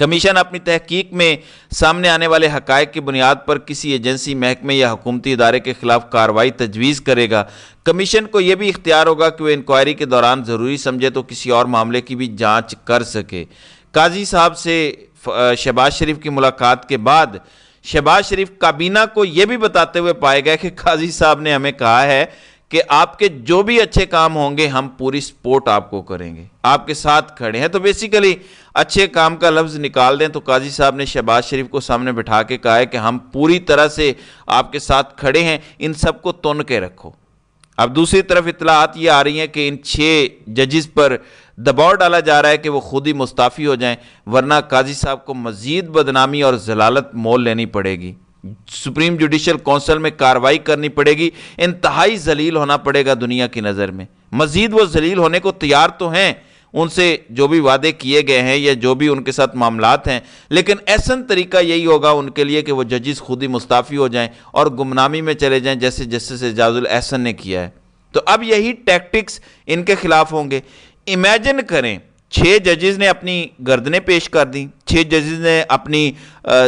Commission اپنی تحقیق میں سامنے آنے والے حقائق کی بنیاد پر کسی ایجنسی، محکمے یا حکومتی ادارے کے خلاف کارروائی تجویز کرے گا۔ کمیشن کو یہ بھی اختیار ہوگا کہ وہ انکوائری کے دوران ضروری سمجھے تو کسی اور معاملے کی بھی جانچ کر سکے۔ قاضی صاحب سے شہباز شریف کی ملاقات کے بعد شہباز شریف کابینہ کو یہ بھی بتاتے ہوئے پائے گئے کہ قاضی صاحب نے ہمیں کہا ہے کہ آپ کے جو بھی اچھے کام ہوں گے ہم پوری سپورٹ آپ کو کریں گے، آپ کے ساتھ کھڑے ہیں۔ تو بیسیکلی اچھے کام کا لفظ نکال دیں تو قاضی صاحب نے شہباز شریف کو سامنے بٹھا کے کہا ہے کہ ہم پوری طرح سے آپ کے ساتھ کھڑے ہیں، ان سب کو تن کے رکھو۔ اب دوسری طرف اطلاعات یہ آ رہی ہیں کہ ان 6 ججز پر دباؤ ڈالا جا رہا ہے کہ وہ خود ہی مستعفی ہو جائیں، ورنہ قاضی صاحب کو مزید بدنامی اور ذلالت مول لینی پڑے گی، سپریم جوڈیشل کونسل میں کارروائی کرنی پڑے گی، انتہائی ذلیل ہونا پڑے گا دنیا کی نظر میں۔ مزید وہ ذلیل ہونے کو تیار تو ہیں، ان سے جو بھی وعدے کیے گئے ہیں یا جو بھی ان کے ساتھ معاملات ہیں، لیکن احسن طریقہ یہی ہوگا ان کے لیے کہ وہ ججز خود ہی مستعفی ہو جائیں اور گمنامی میں چلے جائیں، جیسے جسٹس اعجاز الاحسن نے کیا ہے۔ تو اب یہی ٹیکٹکس ان کے خلاف ہوں گے۔ امیجن کریں 6 ججز نے اپنی گردنیں پیش کر دیں، 6 ججز نے اپنی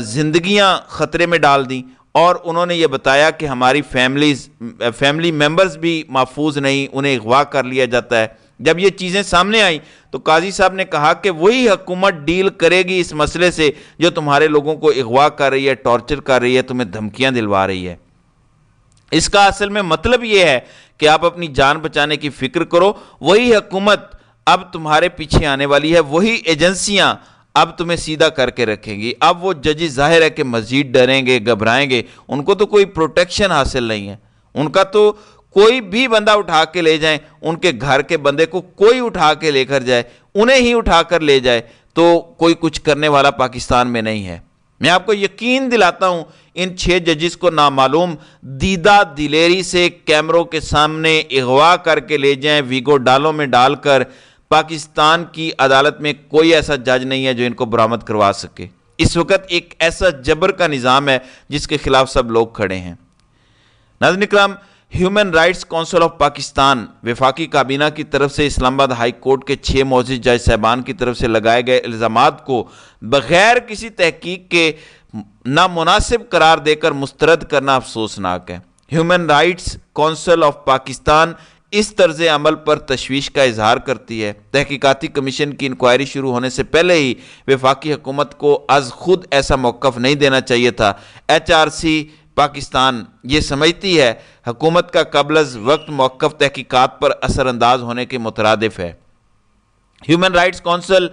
زندگیاں خطرے میں ڈال دیں اور انہوں نے یہ بتایا کہ ہماری فیملی ممبرز بھی محفوظ نہیں، انہیں اغوا کر لیا جاتا ہے۔ جب یہ چیزیں سامنے آئیں تو قاضی صاحب نے کہا کہ وہی حکومت ڈیل کرے گی اس مسئلے سے جو تمہارے لوگوں کو اغوا کر رہی ہے، ٹارچر کر رہی ہے، تمہیں دھمکیاں دلوا رہی ہے۔ اس کا اصل میں مطلب یہ ہے کہ آپ اپنی جان بچانے کی فکر کرو، وہی حکومت اب تمہارے پیچھے آنے والی ہے، وہی ایجنسیاں اب تمہیں سیدھا کر کے رکھیں گی۔ اب وہ ججز ظاہر ہے کہ مزید ڈریں گے، گھبرائیں گے، ان کو تو کوئی پروٹیکشن حاصل نہیں ہے، ان کا تو کوئی بھی بندہ اٹھا کے لے جائیں، ان کے گھر کے بندے کو کوئی اٹھا کے لے کر جائے، انہیں ہی اٹھا کر لے جائے تو کوئی کچھ کرنے والا پاکستان میں نہیں ہے۔ میں آپ کو یقین دلاتا ہوں ان 6 ججز کو نامعلوم دیدہ دلیری سے کیمروں کے سامنے اغوا کر کے لے جائیں، ویگو ڈالوں میں ڈال کر، پاکستان کی عدالت میں کوئی ایسا جج نہیں ہے جو ان کو برآمد کروا سکے۔ اس وقت ایک ایسا جبر کا نظام ہے جس کے خلاف سب لوگ کھڑے ہیں۔ ناظرین اکرام، human rights council of Pakistan وفاقی کابینہ کی طرف سے اسلام آباد ہائی کورٹ کے 6 معزز جج صاحبان کی طرف سے لگائے گئے الزامات کو بغیر کسی تحقیق کے نامناسب قرار دے کر مسترد کرنا افسوسناک ہے۔ Human rights council of Pakistan اس طرز عمل پر تشویش کا اظہار کرتی ہے۔ تحقیقاتی کمیشن کی انکوائری شروع ہونے سے پہلے ہی وفاقی حکومت کو از خود ایسا موقف نہیں دینا چاہیے تھا۔ HRC پاکستان یہ سمجھتی ہے حکومت کا قبل از وقت موقف تحقیقات پر اثر انداز ہونے کے مترادف ہے۔ Human rights council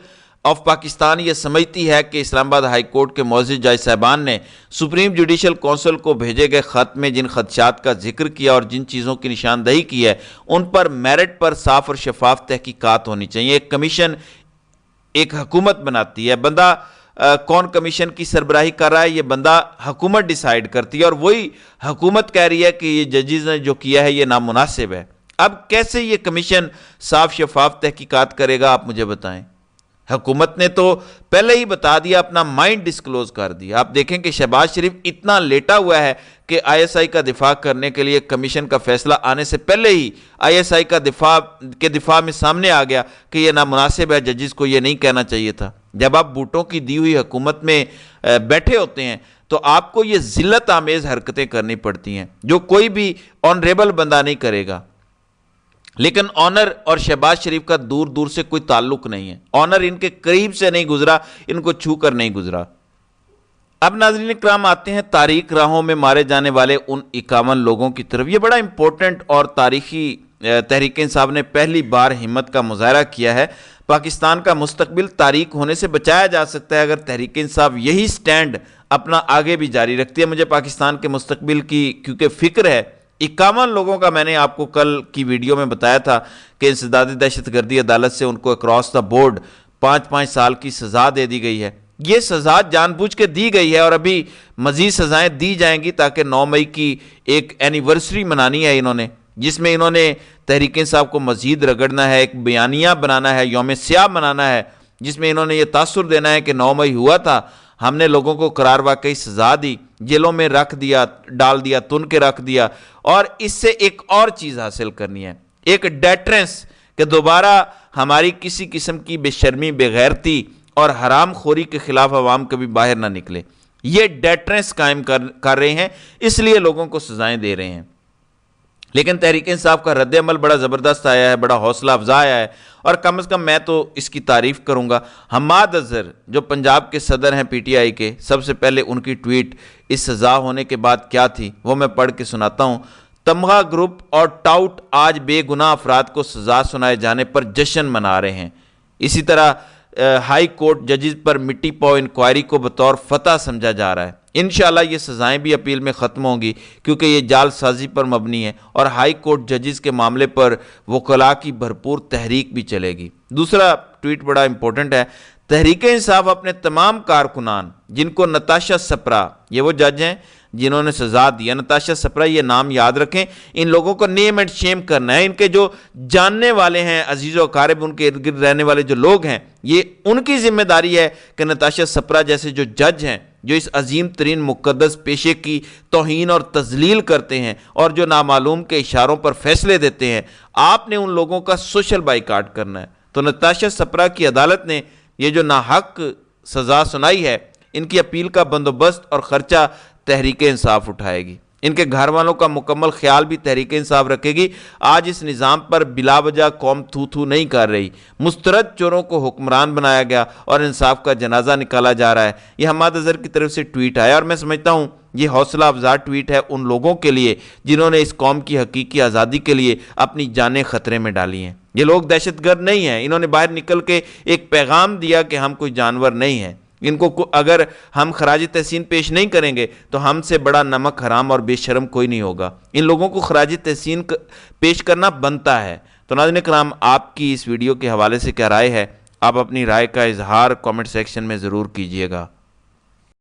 of Pakistan یہ سمجھتی ہے کہ اسلام آباد ہائی کورٹ کے معزز جج صاحبان نے سپریم جوڈیشل کونسل کو بھیجے گئے خط میں جن خدشات کا ذکر کیا اور جن چیزوں کی نشاندہی کی ہے ان پر میرٹ پر صاف اور شفاف تحقیقات ہونی چاہیے۔ ایک کمیشن ایک حکومت بناتی ہے، بندہ کون کمیشن کی سربراہی کر رہا ہے یہ بندہ حکومت ڈیسائیڈ کرتی ہے، اور وہی حکومت کہہ رہی ہے کہ یہ ججز نے جو کیا ہے یہ نامناسب ہے۔ اب کیسے یہ کمیشن صاف شفاف تحقیقات کرے گا، آپ مجھے بتائیں۔ حکومت نے تو پہلے ہی بتا دیا، اپنا مائنڈ ڈسکلوز کر دیا۔ آپ دیکھیں کہ شہباز شریف اتنا لیٹا ہوا ہے کہ ISI کا دفاع کرنے کے لیے کمیشن کا فیصلہ آنے سے پہلے ہی ISI کا دفاع میں سامنے آ گیا کہ یہ نامناسب ہے، ججز کو یہ نہیں کہنا چاہیے تھا۔ جب آپ بوٹوں کی دی ہوئی حکومت میں بیٹھے ہوتے ہیں تو آپ کو یہ ذلت آمیز حرکتیں کرنی پڑتی ہیں جو کوئی بھی آنریبل بندہ نہیں کرے گا۔ لیکن آنر اور شہباز شریف کا دور دور سے کوئی تعلق نہیں ہے، آنر ان کے قریب سے نہیں گزرا، ان کو چھو کر نہیں گزرا۔ اب ناظرین کرام آتے ہیں تاریخ راہوں میں مارے جانے والے ان 51 لوگوں کی طرف۔ یہ بڑا امپورٹنٹ اور تاریخی تحریک انصاف نے پہلی بار ہمت کا مظاہرہ کیا ہے۔ پاکستان کا مستقبل تاریک ہونے سے بچایا جا سکتا ہے اگر تحریک انصاف یہی سٹینڈ اپنا آگے بھی جاری رکھتی ہے۔ مجھے پاکستان کے مستقبل کی کیونکہ فکر ہے۔ 51 لوگوں کا میں نے آپ کو کل کی ویڈیو میں بتایا تھا کہ انسدادی دہشت گردی عدالت سے ان کو اکراس دا بورڈ 5 سال کی سزا دے دی گئی ہے۔ یہ سزا جان بوجھ کے دی گئی ہے اور ابھی مزید سزائیں دی جائیں گی تاکہ 9 مئی کی ایک اینیورسری منانی ہے انہوں نے، جس میں انہوں نے تحریک انصاف کو مزید رگڑنا ہے، ایک بیانیہ بنانا ہے، یوم سیاہ منانا ہے، جس میں انہوں نے یہ تاثر دینا ہے کہ 9 مئی ہوا تھا، ہم نے لوگوں کو قرار واقعی سزا دی، جیلوں میں رکھ دیا، ڈال دیا، تن کے رکھ دیا، اور اس سے ایک اور چیز حاصل کرنی ہے، ایک ڈیٹرنس، کہ دوبارہ ہماری کسی قسم کی بے شرمی، بے غیرتی اور حرام خوری کے خلاف عوام کبھی باہر نہ نکلے۔ یہ ڈیٹرنس قائم کر رہے ہیں، اس لیے لوگوں کو سزائیں دے رہے ہیں۔ لیکن تحریک انصاف کا رد عمل بڑا زبردست آیا ہے، بڑا حوصلہ افزا آیا ہے، اور کم از کم میں تو اس کی تعریف کروں گا۔ حماد اظہر جو پنجاب کے صدر ہیں پی ٹی آئی کے، سب سے پہلے ان کی ٹویٹ اس سزا ہونے کے بعد کیا تھی وہ میں پڑھ کے سناتا ہوں۔ تمغہ گروپ اور ٹاؤٹ آج بے گناہ افراد کو سزا سنائے جانے پر جشن منا رہے ہیں۔ اسی طرح ہائی کورٹ ججز پر مٹی پاؤ انکوائری کو بطور فتح سمجھا جا رہا ہے۔ انشاءاللہ یہ سزائیں بھی اپیل میں ختم ہوں گی، کیونکہ یہ جال سازی پر مبنی ہے، اور ہائی کورٹ ججز کے معاملے پر وکلاء کی بھرپور تحریک بھی چلے گی۔ دوسرا ٹویٹ بڑا امپورٹنٹ ہے۔ تحریک انصاف اپنے تمام کارکنان جن کو نتاشا سپرا، یہ وہ جج ہیں جنہوں نے سزا دیا، نتاشا سپرا، یہ نام یاد رکھیں، ان لوگوں کو نیم اینڈ شیم کرنا ہے۔ ان کے جو جاننے والے ہیں، عزیز و اقارب، ان کے ارد گرد رہنے والے جو لوگ ہیں، یہ ان کی ذمہ داری ہے کہ نتاشا سپرا جیسے جو جج ہیں، جو اس عظیم ترین مقدس پیشے کی توہین اور تذلیل کرتے ہیں اور جو نامعلوم کے اشاروں پر فیصلے دیتے ہیں، آپ نے ان لوگوں کا سوشل بائیکاٹ کرنا ہے۔ تو نتاشا سپرا کی عدالت نے یہ جو ناحق سزا سنائی ہے، ان کی اپیل کا بندوبست اور خرچہ تحریک انصاف اٹھائے گی۔ ان کے گھر والوں کا مکمل خیال بھی تحریک انصاف رکھے گی۔ آج اس نظام پر بلا وجہ قوم تھو تھو نہیں کر رہی۔ مسترد چوروں کو حکمران بنایا گیا اور انصاف کا جنازہ نکالا جا رہا ہے۔ یہ حماد اظہر کی طرف سے ٹویٹ آیا، اور میں سمجھتا ہوں یہ حوصلہ افزا ٹویٹ ہے ان لوگوں کے لیے جنہوں نے اس قوم کی حقیقی آزادی کے لیے اپنی جانیں خطرے میں ڈالی ہیں۔ یہ لوگ دہشت گرد نہیں ہیں، انہوں نے باہر نکل کے ایک پیغام دیا کہ ہم کوئی جانور نہیں ہیں۔ ان کو اگر ہم خراج تحسین پیش نہیں کریں گے تو ہم سے بڑا نمک حرام اور بے شرم کوئی نہیں ہوگا۔ ان لوگوں کو خراج تحسین پیش کرنا بنتا ہے۔ تو ناظرین کرام، آپ کی اس ویڈیو کے حوالے سے کیا رائے ہے؟ آپ اپنی رائے کا اظہار کامنٹ سیکشن میں ضرور کیجیے گا۔